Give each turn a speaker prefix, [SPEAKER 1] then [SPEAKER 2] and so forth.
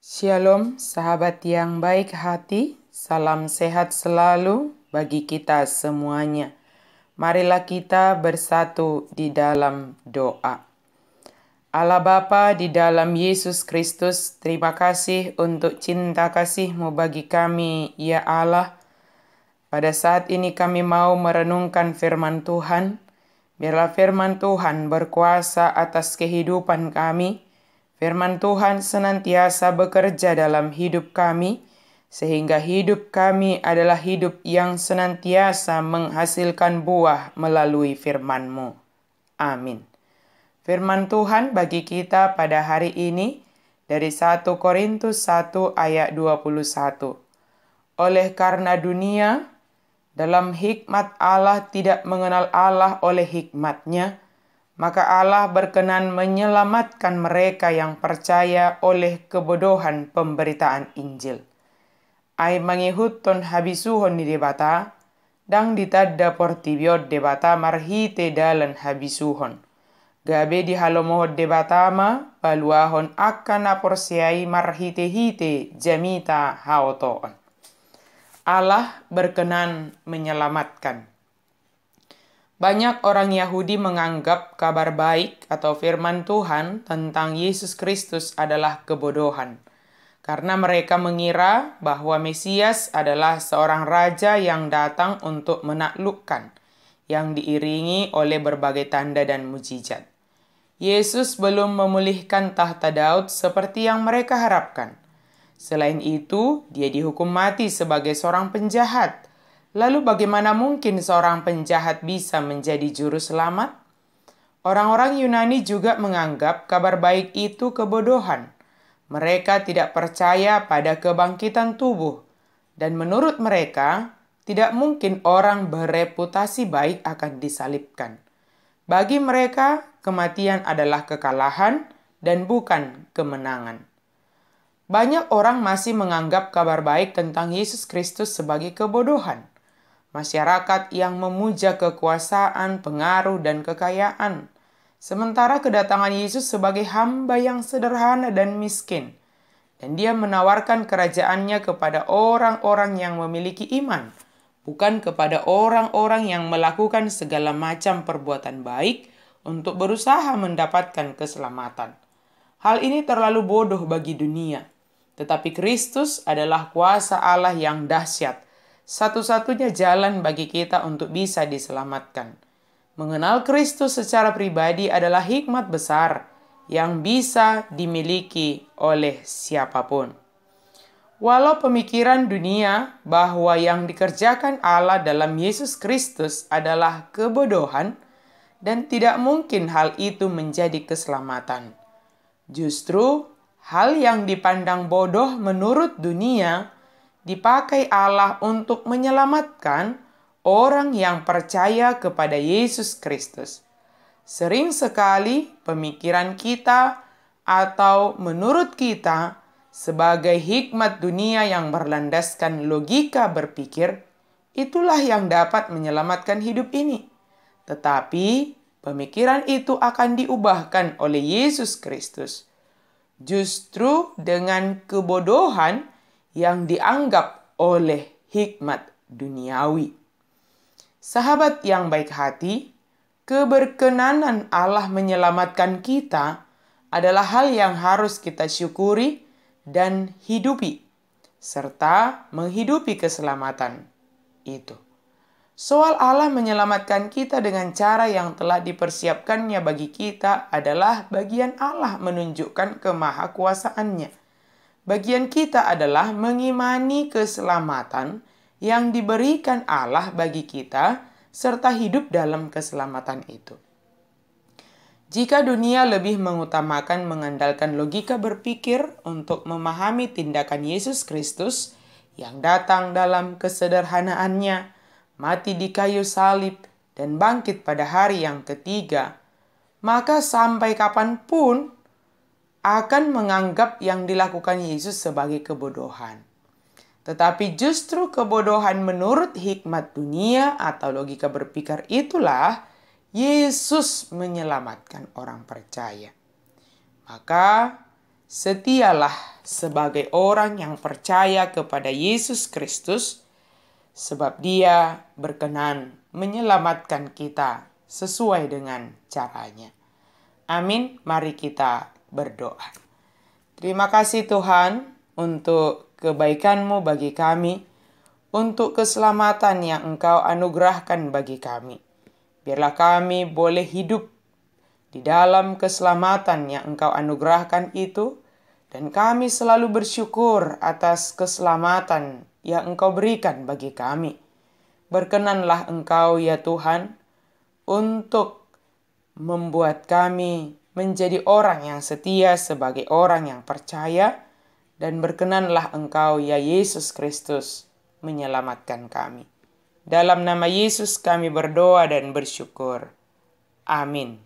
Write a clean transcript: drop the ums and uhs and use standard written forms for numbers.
[SPEAKER 1] Shalom, sahabat yang baik hati, salam sehat selalu bagi kita semuanya. Marilah kita bersatu di dalam doa. Allah Bapa di dalam Yesus Kristus, terima kasih untuk cinta kasih-Mu bagi kami, ya Allah. Pada saat ini kami mau merenungkan firman Tuhan. Biarlah firman Tuhan berkuasa atas kehidupan kami. Firman Tuhan senantiasa bekerja dalam hidup kami, sehingga hidup kami adalah hidup yang senantiasa menghasilkan buah melalui firman-Mu. Amin. Firman Tuhan bagi kita pada hari ini dari 1 Korintus 1 ayat 21. Oleh karena dunia, dalam hikmat Allah tidak mengenal Allah oleh hikmatnya, maka Allah berkenan menyelamatkan mereka yang percaya oleh kebodohan pemberitaan Injil. Ai mangihutton habisuhon ni debata, dang ditadda portibiot debata marhite dalan habisuhon. Gabe di halomohod debatama, baluahon akan aporsiai marhite-hite jamita haotoon. Allah berkenan menyelamatkan. Banyak orang Yahudi menganggap kabar baik atau firman Tuhan tentang Yesus Kristus adalah kebodohan. Karena mereka mengira bahwa Mesias adalah seorang raja yang datang untuk menaklukkan, yang diiringi oleh berbagai tanda dan mujizat. Yesus belum memulihkan tahta Daud seperti yang mereka harapkan. Selain itu, dia dihukum mati sebagai seorang penjahat. Lalu bagaimana mungkin seorang penjahat bisa menjadi juru selamat? Orang-orang Yunani juga menganggap kabar baik itu kebodohan. Mereka tidak percaya pada kebangkitan tubuh. Dan menurut mereka, tidak mungkin orang bereputasi baik akan disalibkan. Bagi mereka, kematian adalah kekalahan dan bukan kemenangan. Banyak orang masih menganggap kabar baik tentang Yesus Kristus sebagai kebodohan. Masyarakat yang memuja kekuasaan, pengaruh, dan kekayaan. Sementara kedatangan Yesus sebagai hamba yang sederhana dan miskin. Dan dia menawarkan kerajaannya kepada orang-orang yang memiliki iman. Bukan kepada orang-orang yang melakukan segala macam perbuatan baik untuk berusaha mendapatkan keselamatan. Hal ini terlalu bodoh bagi dunia. Tetapi Kristus adalah kuasa Allah yang dahsyat. Satu-satunya jalan bagi kita untuk bisa diselamatkan. Mengenal Kristus secara pribadi adalah hikmat besar yang bisa dimiliki oleh siapapun. Walau pemikiran dunia bahwa yang dikerjakan Allah dalam Yesus Kristus adalah kebodohan dan tidak mungkin hal itu menjadi keselamatan. Justru hal yang dipandang bodoh menurut dunia dipakai Allah untuk menyelamatkan orang yang percaya kepada Yesus Kristus. Sering sekali pemikiran kita atau menurut kita sebagai hikmat dunia yang berlandaskan logika berpikir, itulah yang dapat menyelamatkan hidup ini. Tetapi pemikiran itu akan diubahkan oleh Yesus Kristus. Justru dengan kebodohan yang dianggap oleh hikmat duniawi. Sahabat yang baik hati, keberkenanan Allah menyelamatkan kita adalah hal yang harus kita syukuri dan hidupi, serta menghidupi keselamatan itu. Soal Allah menyelamatkan kita dengan cara yang telah dipersiapkannya bagi kita adalah bagian Allah menunjukkan kemahakuasaannya. Bagian kita adalah mengimani keselamatan yang diberikan Allah bagi kita serta hidup dalam keselamatan itu. Jika dunia lebih mengutamakan mengandalkan logika berpikir untuk memahami tindakan Yesus Kristus yang datang dalam kesederhanaannya, mati di kayu salib, dan bangkit pada hari yang ketiga, maka sampai kapanpun akan menganggap yang dilakukan Yesus sebagai kebodohan. Tetapi justru kebodohan menurut hikmat dunia atau logika berpikir itulah Yesus menyelamatkan orang percaya. Maka Setialah sebagai orang yang percaya kepada Yesus Kristus, sebab Dia berkenan menyelamatkan kita sesuai dengan caranya. Amin. Mari kita berdoa. Terima kasih Tuhan untuk kebaikan-Mu bagi kami, untuk keselamatan yang Engkau anugerahkan bagi kami. Biarlah kami boleh hidup di dalam keselamatan yang Engkau anugerahkan itu, dan kami selalu bersyukur atas keselamatan yang Engkau berikan bagi kami. Berkenanlah Engkau ya Tuhan untuk membuat kami menjadi orang yang setia sebagai orang yang percaya, dan berkenanlah Engkau ya Yesus Kristus menyelamatkan kami. Dalam nama Yesus kami berdoa dan bersyukur. Amin.